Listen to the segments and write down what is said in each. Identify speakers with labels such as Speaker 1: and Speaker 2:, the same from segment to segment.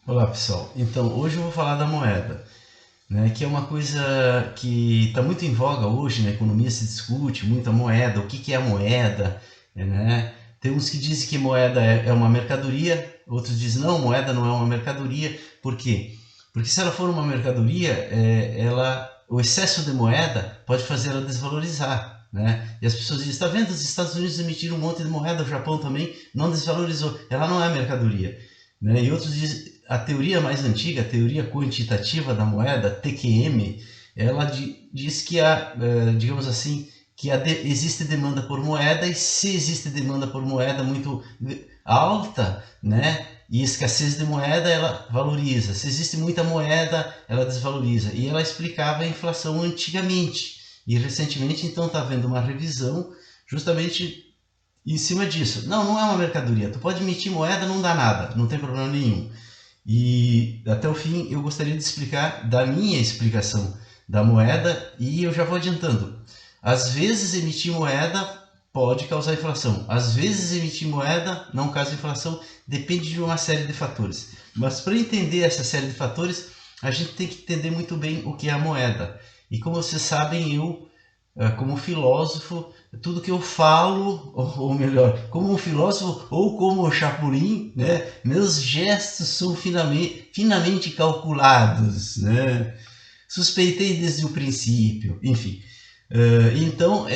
Speaker 1: Olá pessoal, então hoje eu vou falar da moeda, né, que é uma coisa que está muito em voga hoje. Na economia se discute muito a moeda, o que que é a moeda, né? Tem uns que dizem que moeda é uma mercadoria, outros dizem não, moeda não é uma mercadoria. Por quê? Porque se ela for uma mercadoria, o excesso de moeda pode fazer ela desvalorizar, né? E as pessoas dizem, está vendo, os Estados Unidos emitiram um monte de moeda, o Japão também não desvalorizou, ela não é mercadoria, né? E outros dizem, a teoria mais antiga, a teoria quantitativa da moeda, TQM, ela diz que digamos assim, que existe demanda por moeda, e se existe demanda por moeda muito alta, né, e escassez de moeda, ela valoriza. Se existe muita moeda, ela desvaloriza. E ela explicava a inflação antigamente. E recentemente, então, está havendo uma revisão justamente em cima disso. Não, não é uma mercadoria. Tu pode emitir moeda, não dá nada, não tem problema nenhum. E até o fim eu gostaria de explicar da minha explicação da moeda, e eu já vou adiantando. Às vezes emitir moeda pode causar inflação, às vezes emitir moeda não causa inflação, depende de uma série de fatores. Mas para entender essa série de fatores, a gente tem que entender muito bem o que é a moeda. E como vocês sabem, eu, como filósofo, tudo que eu falo, ou melhor, como um filósofo ou como um chapulim, né, meus gestos são finamente calculados, né? Suspeitei desde o princípio, enfim. Então,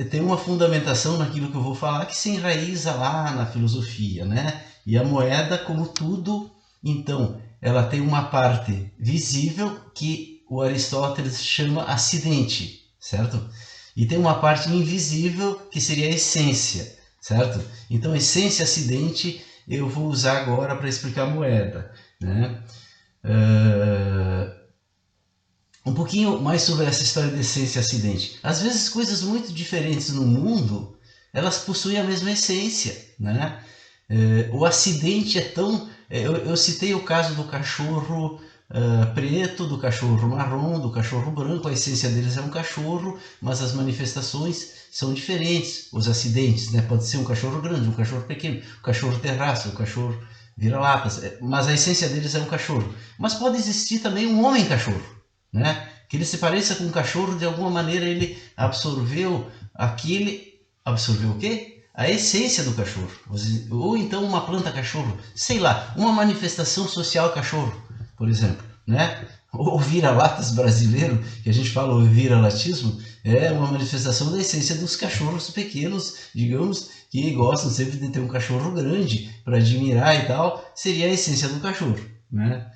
Speaker 1: tem uma fundamentação naquilo que eu vou falar que se enraiza lá na filosofia, né? E a moeda, como tudo, então, ela tem uma parte visível que o Aristóteles chama acidente, certo? E tem uma parte invisível que seria a essência, certo? Então, essência, acidente, eu vou usar agora para explicar a moeda, né? Um pouquinho mais sobre essa história de essência e acidente. Às vezes, coisas muito diferentes no mundo, elas possuem a mesma essência, né? O acidente é tão... eu citei o caso do cachorro preto, do cachorro marrom, do cachorro branco. A essência deles é um cachorro, mas as manifestações são diferentes. Os acidentes, né? Pode ser um cachorro grande, um cachorro pequeno, um cachorro terraço, um cachorro vira-latas, mas a essência deles é um cachorro. Mas pode existir também um homem-cachorro, né? Que ele se pareça com um cachorro, de alguma maneira ele absorveu aquele... Absorveu o quê? A essência do cachorro. Ou então uma planta cachorro, sei lá, uma manifestação social cachorro, por exemplo, né? O vira-latas brasileiro, que a gente fala o vira-latismo, é uma manifestação da essência dos cachorros pequenos, digamos, que gostam sempre de ter um cachorro grande para admirar e tal. Seria a essência do cachorro, né?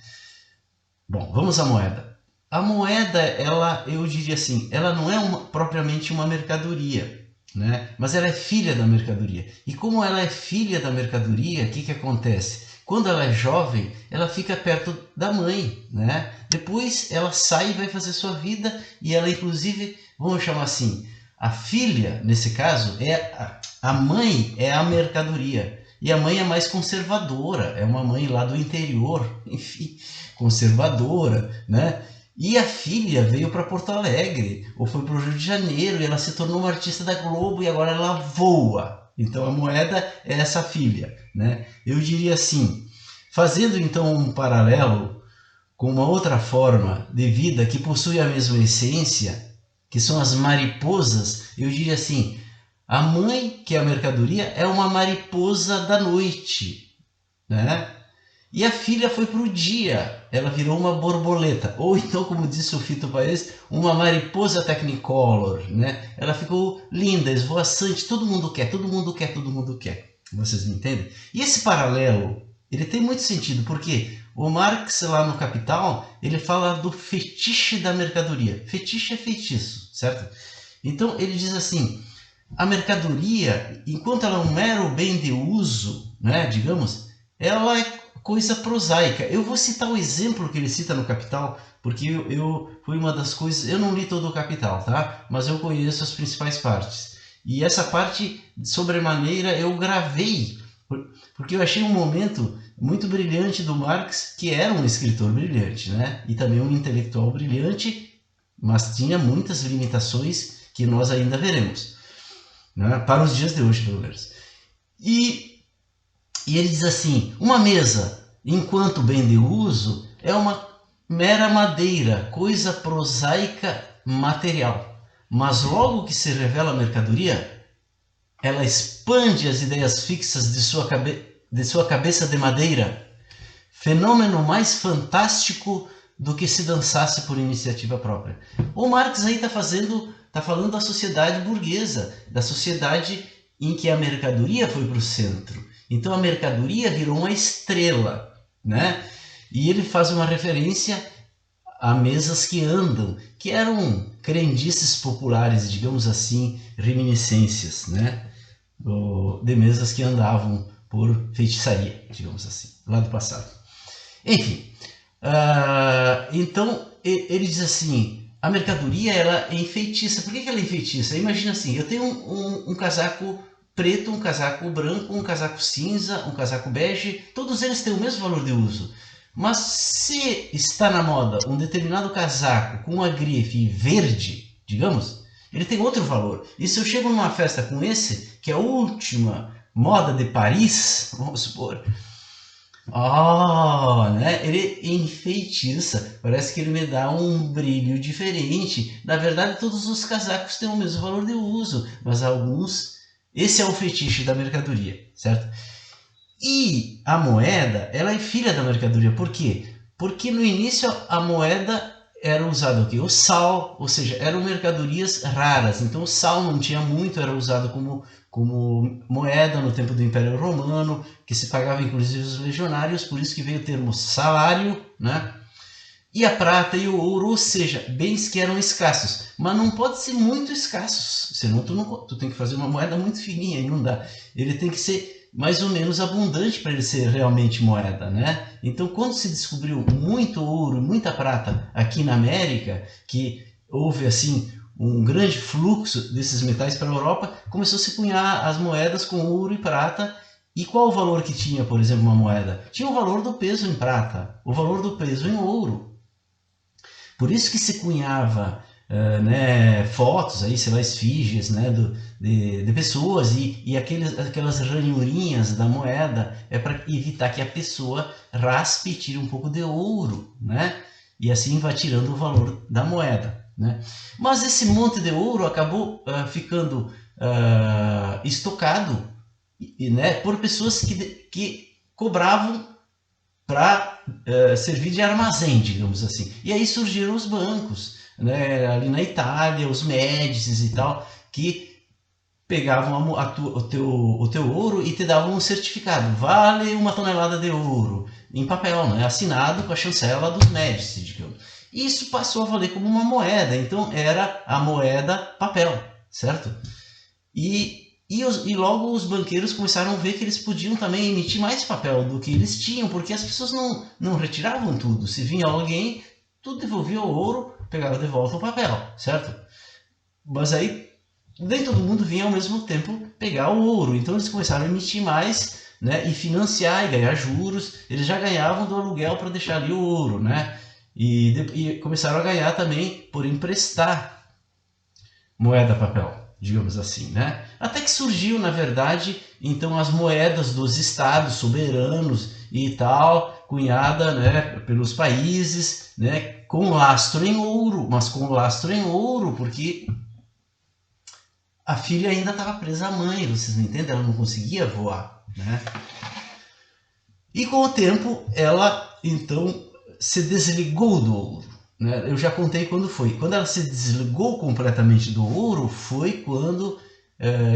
Speaker 1: Bom, vamos à moeda. A moeda, ela, eu diria assim, ela não é propriamente uma mercadoria, né? Mas ela é filha da mercadoria. E como ela é filha da mercadoria, o que que acontece? Quando ela é jovem, ela fica perto da mãe, né? Depois ela sai e vai fazer sua vida, e ela, inclusive, vamos chamar assim, a filha, nesse caso, a mãe é a mercadoria. E a mãe é mais conservadora, é uma mãe lá do interior, enfim, conservadora, né? E a filha veio para Porto Alegre, ou foi para o Rio de Janeiro, e ela se tornou uma artista da Globo, e agora ela voa. Então a moeda é essa filha, né? Eu diria assim, fazendo então um paralelo com uma outra forma de vida que possui a mesma essência, que são as mariposas, eu diria assim, a mãe, que é a mercadoria, é uma mariposa da noite, né? E a filha foi para o dia, ela virou uma borboleta, ou então, como disse o Fito Paes, uma mariposa technicolor, né? Ela ficou linda, esvoaçante, todo mundo quer, todo mundo quer, todo mundo quer. Vocês me entendem? E esse paralelo, ele tem muito sentido, porque o Marx, lá no Capital, ele fala do fetiche da mercadoria. Fetiche é feitiço, certo? Então, ele diz assim, a mercadoria, enquanto ela é um mero bem de uso, né, digamos, ela é coisa prosaica. Eu vou citar o exemplo que ele cita no Capital, porque foi uma das coisas... Eu não li todo o Capital, tá? Mas eu conheço as principais partes. E essa parte, sobremaneira, eu gravei, porque eu achei um momento muito brilhante do Marx, que era um escritor brilhante, né? E também um intelectual brilhante, mas tinha muitas limitações que nós ainda veremos, né? Para os dias de hoje, pelo menos. E ele diz assim, uma mesa. enquanto bem de uso, é uma mera madeira, coisa prosaica material. Mas logo que se revela mercadoria, ela expande as ideias fixas de sua cabeça de madeira, fenômeno mais fantástico do que se dançasse por iniciativa própria. O Marx aí está falando da sociedade burguesa, da sociedade em que a mercadoria foi para o centro. Então a mercadoria virou uma estrela, né? E ele faz uma referência a mesas que andam, que eram crendices populares, digamos assim, reminiscências, né? De mesas que andavam por feitiçaria, digamos assim, lá do passado. Enfim, então ele diz assim, a mercadoria ela é enfeitiça. Por que ela é enfeitiça? Imagina assim, eu tenho um casaco preto, um casaco branco, um casaco cinza, um casaco bege, todos eles têm o mesmo valor de uso. Mas se está na moda um determinado casaco com uma grife verde, digamos, ele tem outro valor. E se eu chego numa festa com esse, que é a última moda de Paris, vamos supor, né? Ele enfeitiça, parece que ele me dá um brilho diferente. Na verdade, todos os casacos têm o mesmo valor de uso, mas alguns... Esse é o fetiche da mercadoria, certo? E a moeda, ela é filha da mercadoria. Por quê? Porque no início a moeda era usada o quê? O sal, ou seja, eram mercadorias raras. Então o sal não tinha muito, era usado como moeda no tempo do Império Romano, que se pagava inclusive os legionários, por isso que veio o termo salário, né? E a prata e o ouro, ou seja, bens que eram escassos, mas não pode ser muito escassos, senão tu tem que fazer uma moeda muito fininha e não dá. Ele tem que ser mais ou menos abundante para ele ser realmente moeda, né? Então, quando se descobriu muito ouro e muita prata aqui na América, que houve assim um grande fluxo desses metais para a Europa, começou a se cunhar as moedas com ouro e prata. E qual o valor que tinha, por exemplo, uma moeda? Tinha o valor do peso em prata, o valor do peso em ouro. Por isso que se cunhava fotos, aí, sei lá, esfígies, né, de pessoas e aquelas ranhurinhas da moeda é para evitar que a pessoa raspe e tire um pouco de ouro, né? E assim vai tirando o valor da moeda, né? Mas esse monte de ouro acabou ficando estocado, né, por pessoas que cobravam para servir de armazém, digamos assim. E aí surgiram os bancos, né, ali na Itália, os Médicis e tal, que pegavam o teu ouro e te davam um certificado. Vale 1 tonelada de ouro, em papel, né, assinado com a chancela dos Médicis, digamos. E isso passou a valer como uma moeda, então era a moeda papel, certo? E logo os banqueiros começaram a ver que eles podiam também emitir mais papel do que eles tinham, porque as pessoas não retiravam tudo. Se vinha alguém, tudo devolvia o ouro, pegava de volta o papel, certo? Mas aí nem todo mundo vinha ao mesmo tempo pegar o ouro. Então eles começaram a emitir mais, né, e financiar e ganhar juros. Eles já ganhavam do aluguel para deixar ali o ouro, né? E começaram a ganhar também por emprestar moeda papel, digamos assim, né? Até que surgiu, na verdade, então as moedas dos estados soberanos e tal, cunhada, né, pelos países, né, com lastro em ouro, mas com lastro em ouro, porque a filha ainda estava presa à mãe, vocês me entendem? Ela não conseguia voar, né? E com o tempo, ela, então, se desligou do ouro, né? Eu já contei quando foi. Quando ela se desligou completamente do ouro, foi quando,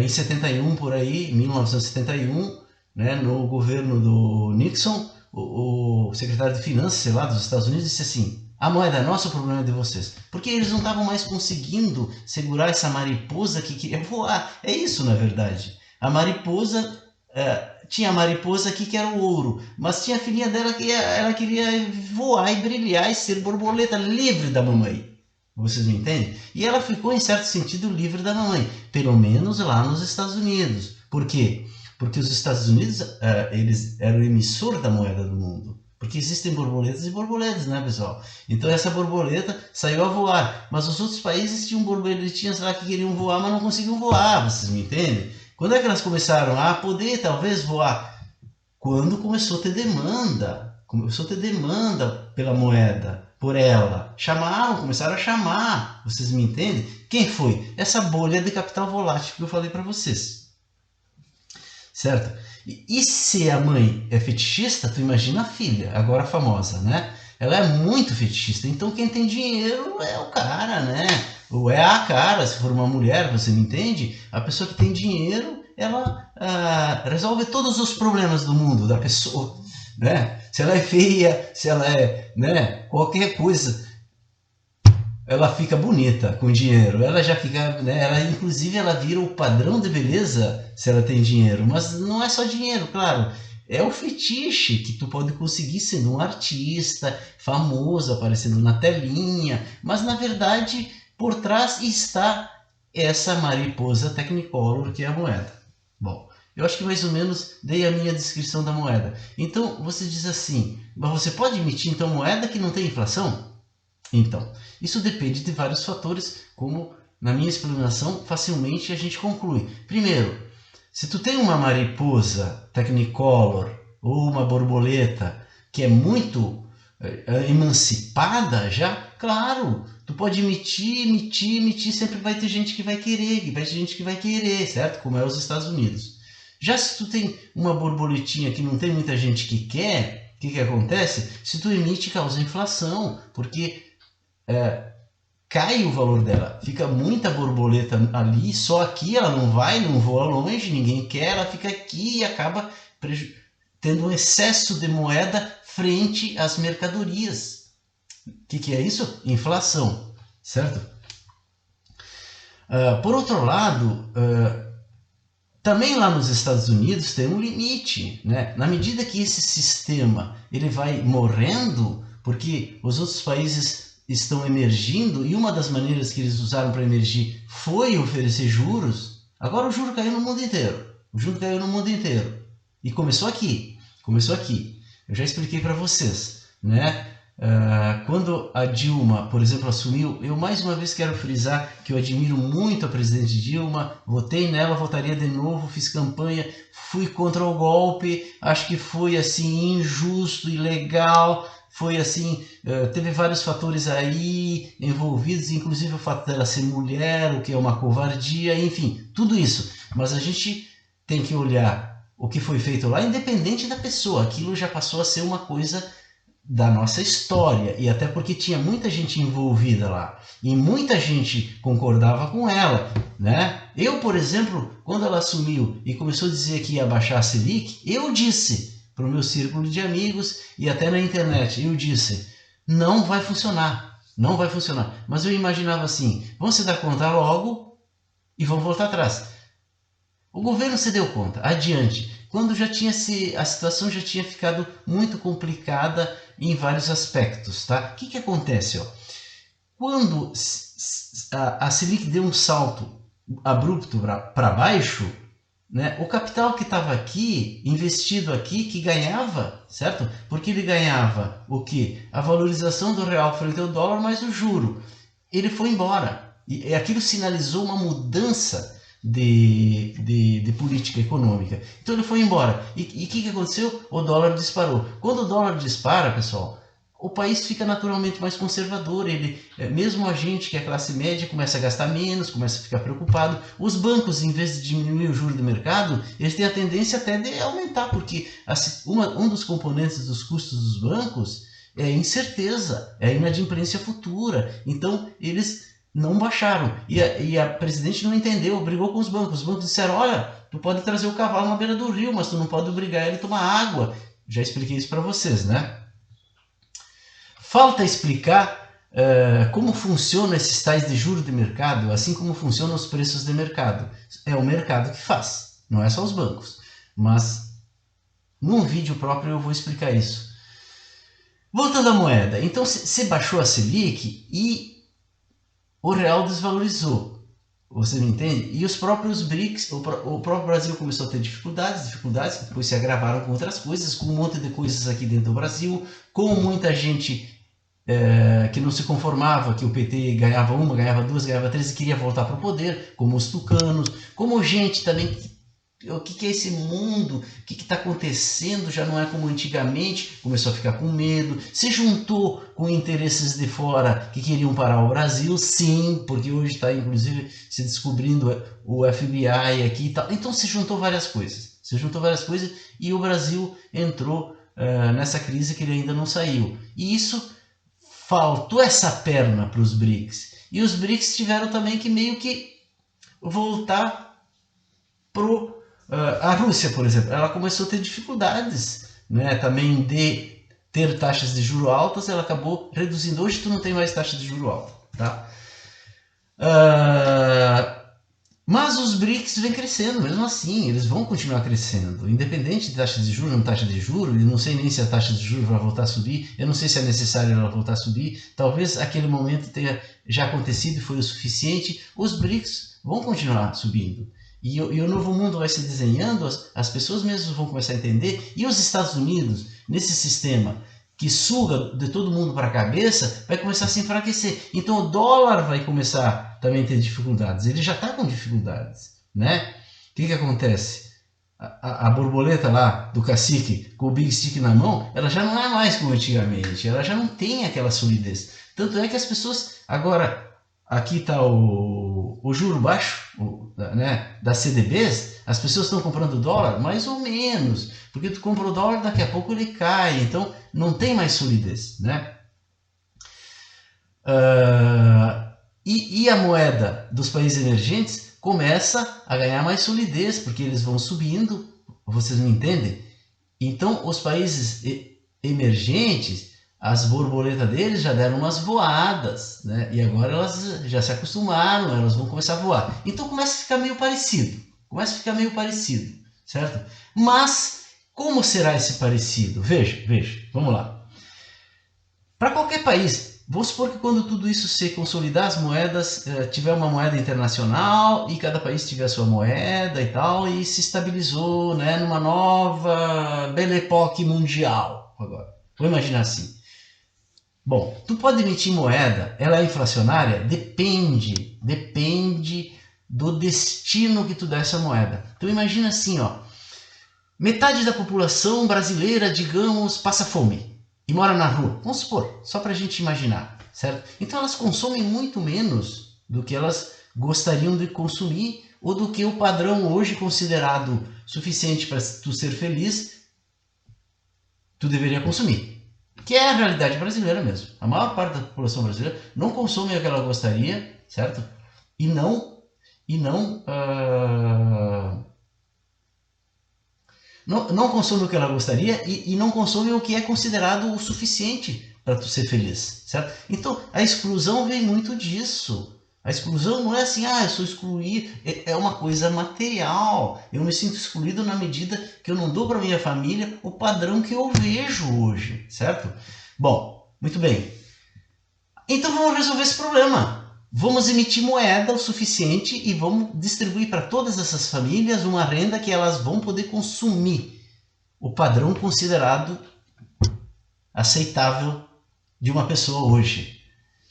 Speaker 1: em 71, por aí, 1971, né, no governo do Nixon, o secretário de Finanças, sei lá, dos Estados Unidos, disse assim: a moeda é nossa, o problema é de vocês. Porque eles não estavam mais conseguindo segurar essa mariposa que queria voar. É isso, na verdade. A mariposa... tinha a mariposa aqui que era o ouro, mas tinha a filhinha dela que ela queria voar e brilhar e ser borboleta livre da mamãe. Vocês me entendem? E ela ficou, em certo sentido, livre da mamãe, pelo menos lá nos Estados Unidos. Por quê? Porque os Estados Unidos eles eram o emissor da moeda do mundo. Porque existem borboletas e borboletas, né, pessoal? Então essa borboleta saiu a voar, mas os outros países tinham borboletinhas lá que queriam voar, mas não conseguiam voar, vocês me entendem? Quando é que elas começaram a poder, talvez, voar? Quando começou a ter demanda. começou a ter demanda pela moeda, por ela. Começaram a chamar, vocês me entendem? Quem foi? Essa bolha de capital volátil que eu falei para vocês. Certo? E se a mãe é fetichista, tu imagina a filha, agora famosa, né? Ela é muito fetichista, então quem tem dinheiro é o cara, né? Ou é a cara, se for uma mulher, você me entende? A pessoa que tem dinheiro, ela resolve todos os problemas do mundo da pessoa, né? Se ela é feia, se ela é, né, qualquer coisa, ela fica bonita com dinheiro. Ela já fica, né, ela inclusive ela vira o padrão de beleza se ela tem dinheiro, mas não é só dinheiro, claro. É o fetiche que tu pode conseguir sendo um artista famoso, aparecendo na telinha, mas na verdade por trás está essa mariposa Technicolor que é a moeda. Bom, eu acho que mais ou menos dei a minha descrição da moeda. Então você diz assim, mas você pode emitir então moeda que não tem inflação? Então, isso depende de vários fatores, como na minha explanação facilmente a gente conclui. Primeiro, se tu tem uma mariposa Technicolor ou uma borboleta que é muito emancipada já, claro, tu pode emitir, sempre vai ter gente que vai querer, certo? Como é os Estados Unidos. Já se tu tem uma borboletinha que não tem muita gente que quer, o que acontece? Se tu emite, causa inflação, porque cai o valor dela, fica muita borboleta ali, só aqui ela não voa longe, ninguém quer, ela fica aqui e acaba tendo um excesso de moeda frente às mercadorias. O que é isso? Inflação, certo? Por outro lado, também lá nos Estados Unidos tem um limite, né? Na medida que esse sistema ele vai morrendo, porque os outros países estão emergindo, e uma das maneiras que eles usaram para emergir foi oferecer juros. Agora o juro caiu no mundo inteiro. O juro caiu no mundo inteiro. E começou aqui. Eu já expliquei para vocês, né? Quando a Dilma, por exemplo, assumiu, eu mais uma vez quero frisar que eu admiro muito a presidente Dilma, votei nela, votaria de novo, fiz campanha, fui contra o golpe, acho que foi assim injusto, ilegal, foi assim, teve vários fatores aí envolvidos, inclusive o fato dela ser mulher, o que é uma covardia, enfim, tudo isso. Mas a gente tem que olhar o que foi feito lá, independente da pessoa, aquilo já passou a ser uma coisa da nossa história, e até porque tinha muita gente envolvida lá, e muita gente concordava com ela, né? Eu, por exemplo, quando ela assumiu e começou a dizer que ia baixar a Selic, eu disse para o meu círculo de amigos e até na internet, eu disse, não vai funcionar, mas eu imaginava assim, vão se dar conta logo e vão voltar atrás. O governo se deu conta, adiante, quando a situação já tinha ficado muito complicada em vários aspectos, tá? O que acontece, ó? Quando a Selic deu um salto abrupto para baixo, né? O capital que estava aqui, investido aqui, que ganhava, certo? Porque ele ganhava o quê? A valorização do real frente ao dólar mais o juro. Ele foi embora. E aquilo sinalizou uma mudança de política econômica. Então ele foi embora. E o que aconteceu? O dólar disparou. Quando o dólar dispara, pessoal, o país fica naturalmente mais conservador. Mesmo a gente que é classe média começa a gastar menos, começa a ficar preocupado. Os bancos, em vez de diminuir o juro do mercado, eles têm a tendência até de aumentar, porque um dos componentes dos custos dos bancos é a incerteza, é a inadimplência futura. Então eles não baixaram. E a presidente não entendeu, brigou com os bancos. Os bancos disseram, olha, tu pode trazer o cavalo na beira do rio, mas tu não pode obrigar ele a tomar água. Já expliquei isso para vocês, né? Falta explicar como funcionam esses tais de juros de mercado, assim como funcionam os preços de mercado. É o mercado que faz, não é só os bancos. Mas num vídeo próprio eu vou explicar isso. Voltando à moeda, então se baixou a Selic e o real desvalorizou, você me entende? E os próprios BRICS, o próprio Brasil começou a ter dificuldades que depois se agravaram com outras coisas, com um monte de coisas aqui dentro do Brasil, com muita gente que não se conformava, que o PT ganhava uma, ganhava duas, ganhava três e queria voltar para o poder, como os tucanos, como gente também que o que é esse mundo, o que está acontecendo, já não é como antigamente, começou a ficar com medo, se juntou com interesses de fora que queriam parar o Brasil, sim, porque hoje está inclusive se descobrindo o FBI aqui e tal, então se juntou várias coisas, e o Brasil entrou nessa crise que ele ainda não saiu, e isso faltou essa perna para os BRICS, e os BRICS tiveram também que meio que voltar pro a Rússia, por exemplo, ela começou a ter dificuldades, né, também de ter taxas de juros altas, ela acabou reduzindo. Hoje tu não tem mais taxa de juros alta, tá? Mas os BRICS vêm crescendo, mesmo assim, eles vão continuar crescendo, independente de taxa de juros ou não taxa de juros, e não sei nem se a taxa de juros vai voltar a subir, eu não sei se é necessário ela voltar a subir, talvez aquele momento tenha já acontecido e foi o suficiente, os BRICS vão continuar subindo. E o novo mundo vai se desenhando, as pessoas mesmo vão começar a entender, e os Estados Unidos, nesse sistema que suga de todo mundo para a cabeça, vai começar a se enfraquecer. Então o dólar vai começar também a ter dificuldades. Ele já está com dificuldades, né? O que acontece? A borboleta lá do cacique com o Big Stick na mão, ela já não é mais como antigamente. Ela já não tem aquela solidez. Tanto é que as pessoas... Agora, aqui está o juro baixo, né, das CDBs, as pessoas estão comprando dólar mais ou menos, porque tu compra o dólar, daqui a pouco ele cai, então não tem mais solidez, né? E a moeda dos países emergentes começa a ganhar mais solidez, porque eles vão subindo, vocês me entendem? Então os países emergentes, as borboletas deles já deram umas voadas, né? E agora elas já se acostumaram, elas vão começar a voar. Então começa a ficar meio parecido, certo? Mas como será esse parecido? Veja, vamos lá. Para qualquer país, vamos supor que quando tudo isso se consolidar, as moedas, tiver uma moeda internacional e cada país tiver a sua moeda e tal, e se estabilizou, né, numa nova Belle Époque mundial. Agora, vou imaginar assim. Bom, tu pode emitir moeda, ela é inflacionária? Depende do destino que tu dá essa moeda. Então imagina assim, ó, metade da população brasileira, digamos, passa fome e mora na rua. Vamos supor, só para a gente imaginar, certo? Então elas consomem muito menos do que elas gostariam de consumir ou do que o padrão hoje considerado suficiente para tu ser feliz, tu deveria consumir. Que é a realidade brasileira mesmo. A maior parte da população brasileira não consome o que ela gostaria, certo? E não consome o que ela gostaria e não consome o que é considerado o suficiente para tu ser feliz, certo? Então a exclusão vem muito disso. A exclusão não é assim, eu sou excluído, é uma coisa material. Eu me sinto excluído na medida que eu não dou para minha família o padrão que eu vejo hoje, certo? Bom, muito bem. Então vamos resolver esse problema. Vamos emitir moeda o suficiente e vamos distribuir para todas essas famílias uma renda que elas vão poder consumir o padrão considerado aceitável de uma pessoa hoje.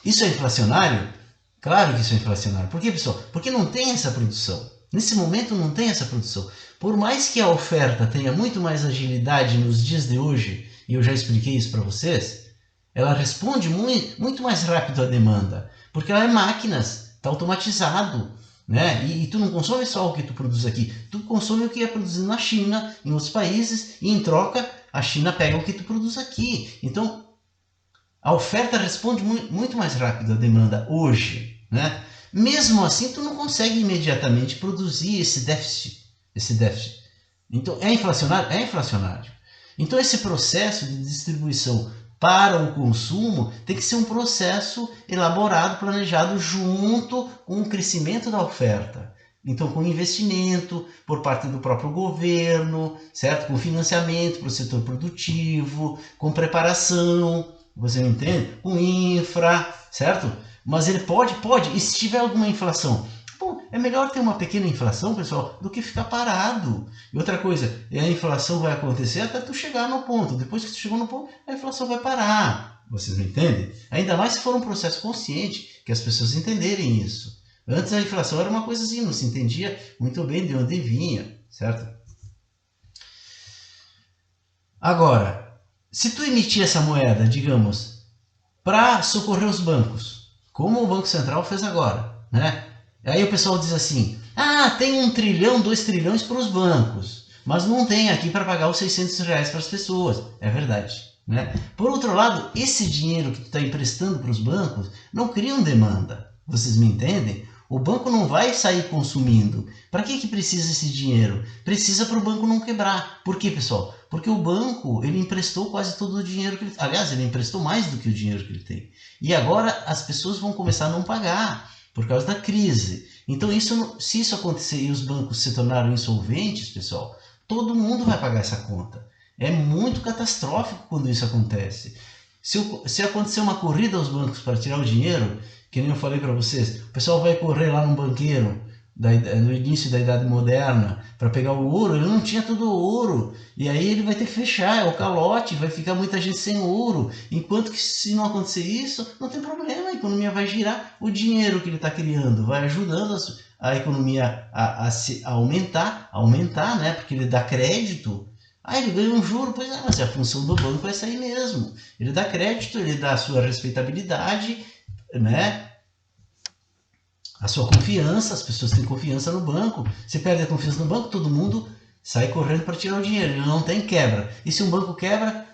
Speaker 1: Isso é inflacionário? Claro que isso é inflacionário. Por quê, pessoal? Porque não tem essa produção. Nesse momento não tem essa produção. Por mais que a oferta tenha muito mais agilidade nos dias de hoje, e eu já expliquei isso para vocês, ela responde muito mais rápido à demanda, porque ela é máquinas, está automatizado, né? E tu não consome só o que tu produz aqui, tu consome o que é produzido na China, em outros países, e em troca a China pega o que tu produz aqui. Então a oferta responde muito mais rápido à demanda hoje, né? Mesmo assim, tu não consegue imediatamente produzir esse déficit. Então, é inflacionário? É inflacionário. Então, esse processo de distribuição para o consumo tem que ser um processo elaborado, planejado junto com o crescimento da oferta. Então, com investimento por parte do próprio governo, certo? Com financiamento para o setor produtivo, com preparação, você me entende? Com infra, certo? Mas ele pode, e se tiver alguma inflação? Bom, é melhor ter uma pequena inflação, pessoal, do que ficar parado. E outra coisa, a inflação vai acontecer até tu chegar no ponto. Depois que tu chegou no ponto, a inflação vai parar. Vocês me entendem? Ainda mais se for um processo consciente, que as pessoas entenderem isso. Antes a inflação era uma coisa assim, não se entendia muito bem de onde vinha, certo? Agora, se tu emitir essa moeda, digamos, para socorrer os bancos, como o Banco Central fez agora, né? Aí o pessoal diz assim, ah, tem 1 trilhão, 2 trilhões para os bancos, mas não tem aqui para pagar os R$ 600 para as pessoas. É verdade, né? Por outro lado, esse dinheiro que tu está emprestando para os bancos não cria demanda. Vocês me entendem? O banco não vai sair consumindo. Para que precisa esse dinheiro? Precisa para o banco não quebrar. Por quê, pessoal? Porque o banco, ele emprestou quase todo o dinheiro que ele... Aliás, ele emprestou mais do que o dinheiro que ele tem. E agora as pessoas vão começar a não pagar por causa da crise. Então, se isso acontecer e os bancos se tornarem insolventes, pessoal, todo mundo vai pagar essa conta. É muito catastrófico quando isso acontece. Se acontecer uma corrida aos bancos para tirar o dinheiro, que nem eu falei para vocês, o pessoal vai correr lá num banqueiro no início da Idade Moderna para pegar o ouro, ele não tinha todo o ouro, e aí ele vai ter que fechar, é o calote, vai ficar muita gente sem ouro, enquanto que se não acontecer isso, não tem problema, a economia vai girar, o dinheiro que ele está criando vai ajudando a economia a aumentar, né? Porque ele dá crédito. Ah, ele ganha um juro, pois é, mas a função do banco é essa aí mesmo. Ele dá crédito, ele dá a sua respeitabilidade, né? A sua confiança, as pessoas têm confiança no banco. Se perde a confiança no banco, todo mundo sai correndo para tirar o dinheiro. Ele não tem quebra. E se um banco quebra,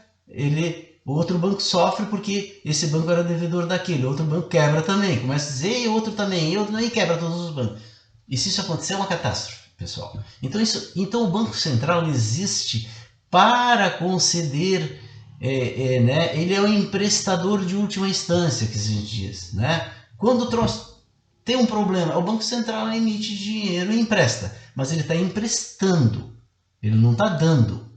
Speaker 1: o outro banco sofre porque esse banco era devedor daquele. O outro banco quebra também. Começa a dizer, e outro também, e outro também, e quebra todos os bancos. E se isso acontecer, é uma catástrofe, pessoal. Então o Banco Central existe para conceder, né? Ele é o emprestador de última instância, que a gente diz, né? Quando tem um problema, o Banco Central emite dinheiro e empresta, mas ele está emprestando, ele não está dando.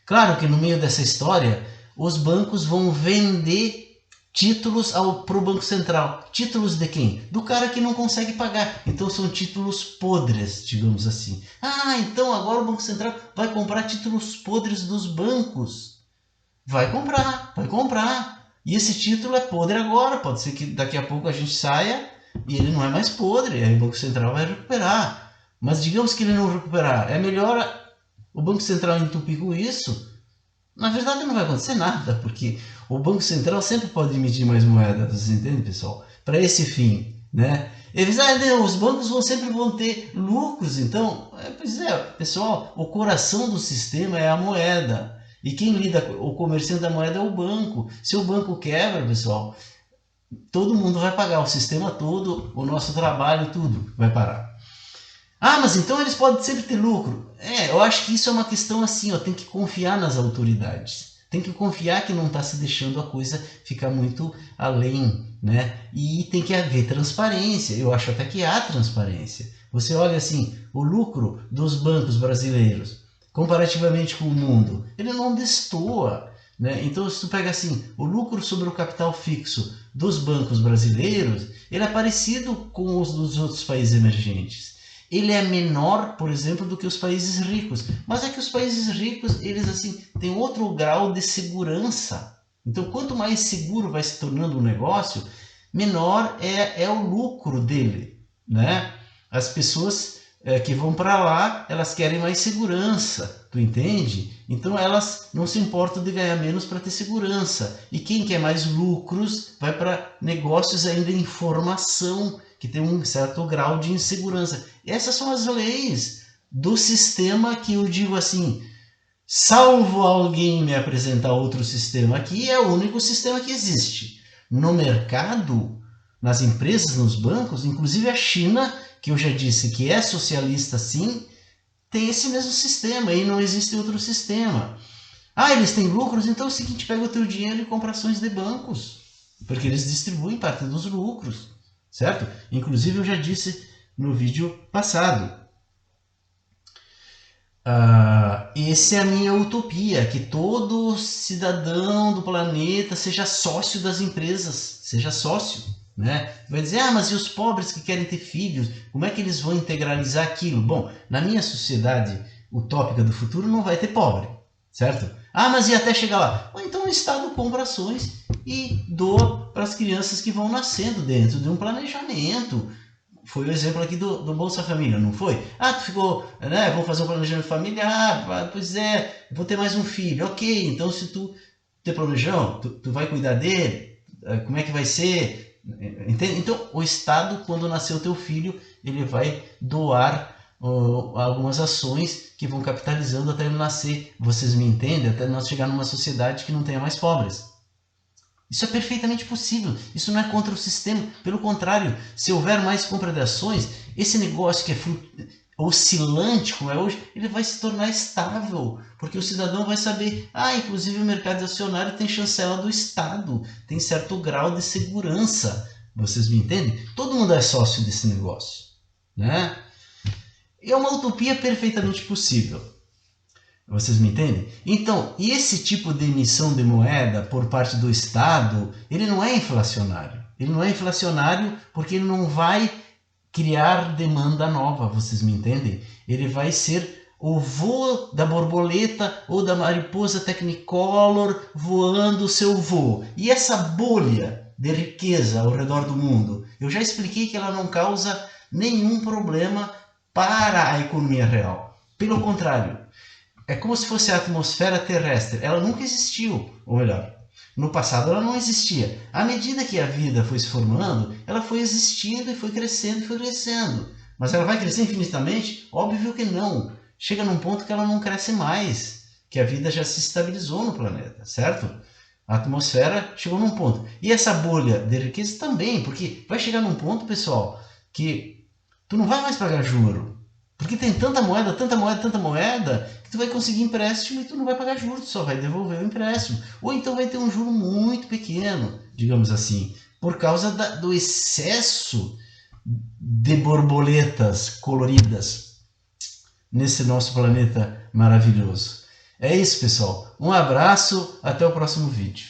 Speaker 1: Claro que no meio dessa história, os bancos vão vender títulos para o Banco Central. Títulos de quem? Do cara que não consegue pagar. Então são títulos podres, digamos assim. Ah, então agora o Banco Central vai comprar títulos podres dos bancos. Vai comprar. E esse título é podre agora, pode ser que daqui a pouco a gente saia e ele não é mais podre, aí o Banco Central vai recuperar. Mas digamos que ele não recuperar, é melhor o Banco Central entupir com isso? Na verdade não vai acontecer nada, porque o Banco Central sempre pode emitir mais moeda, vocês entendem, pessoal? Para esse fim, né? Eles os bancos sempre vão ter lucros, então, pois é, pessoal, o coração do sistema é a moeda. E quem lida, o comerciante da moeda é o banco. Se o banco quebra, pessoal, todo mundo vai pagar, o sistema todo, o nosso trabalho, tudo vai parar. Ah, mas então eles podem sempre ter lucro. Eu acho que isso é uma questão assim, tem que confiar nas autoridades. Tem que confiar que não está se deixando a coisa ficar muito além, né? E tem que haver transparência. Eu acho até que há transparência. Você olha assim, o lucro dos bancos brasileiros, comparativamente com o mundo, ele não destoa, né? Então, se tu pega assim, o lucro sobre o capital fixo dos bancos brasileiros, ele é parecido com os dos outros países emergentes. Ele é menor, por exemplo, do que os países ricos. Mas é que os países ricos, eles assim, têm outro grau de segurança. Então, quanto mais seguro vai se tornando um negócio, menor é o lucro dele, né? As pessoas que vão para lá, elas querem mais segurança, tu entende? Então, elas não se importam de ganhar menos para ter segurança. E quem quer mais lucros vai para negócios ainda em formação, que tem um certo grau de insegurança. Essas são as leis do sistema que eu digo assim, salvo alguém me apresentar outro sistema, aqui é o único sistema que existe. No mercado, nas empresas, nos bancos, inclusive a China, que eu já disse que é socialista sim, tem esse mesmo sistema e não existe outro sistema. Ah, eles têm lucros, então é o seguinte, pega o teu dinheiro e compra ações de bancos, porque eles distribuem parte dos lucros. Certo? Inclusive eu já disse no vídeo passado. Essa é a minha utopia, que todo cidadão do planeta seja sócio das empresas, seja sócio, né? Vai dizer, mas e os pobres que querem ter filhos, como é que eles vão integralizar aquilo? Bom, na minha sociedade utópica do futuro não vai ter pobre, certo? Mas e até chegar lá? Então o Estado compra ações e doa para as crianças que vão nascendo dentro de um planejamento. foi o exemplo aqui do Bolsa Família, não foi? Ah, tu ficou, né, vamos fazer um planejamento familiar, pois é, vou ter mais um filho. Ok, então se tu ter planejão, tu vai cuidar dele, como é que vai ser? Entende? Então, o Estado, quando nascer o teu filho, ele vai doar algumas ações que vão capitalizando até ele nascer. Vocês me entendem? Até nós chegar numa sociedade que não tenha mais pobres. Isso é perfeitamente possível. Isso não é contra o sistema. Pelo contrário, se houver mais compra de ações, esse negócio que é oscilante, como é hoje, ele vai se tornar estável. Porque o cidadão vai saber, inclusive o mercado acionário tem chancela do Estado, tem certo grau de segurança. Vocês me entendem? Todo mundo é sócio desse negócio, né? É uma utopia perfeitamente possível. Vocês me entendem? Então, esse tipo de emissão de moeda por parte do Estado, ele não é inflacionário. Ele não é inflacionário porque ele não vai criar demanda nova, vocês me entendem? Ele vai ser o voo da borboleta ou da mariposa technicolor voando o seu voo. E essa bolha de riqueza ao redor do mundo, eu já expliquei que ela não causa nenhum problema para a economia real. Pelo contrário, é como se fosse a atmosfera terrestre. Ela nunca existiu, ou melhor, no passado ela não existia. À medida que a vida foi se formando, ela foi existindo e foi crescendo e foi crescendo. Mas ela vai crescer infinitamente? Óbvio que não. Chega num ponto que ela não cresce mais, que a vida já se estabilizou no planeta, certo? A atmosfera chegou num ponto. E essa bolha de riqueza também, porque vai chegar num ponto, pessoal, que tu não vai mais pagar juro. Porque tem tanta moeda, que tu vai conseguir empréstimo e tu não vai pagar juros, tu só vai devolver o empréstimo. Ou então vai ter um juro muito pequeno, digamos assim, por causa do excesso de borboletas coloridas nesse nosso planeta maravilhoso. É isso, pessoal. Um abraço, até o próximo vídeo.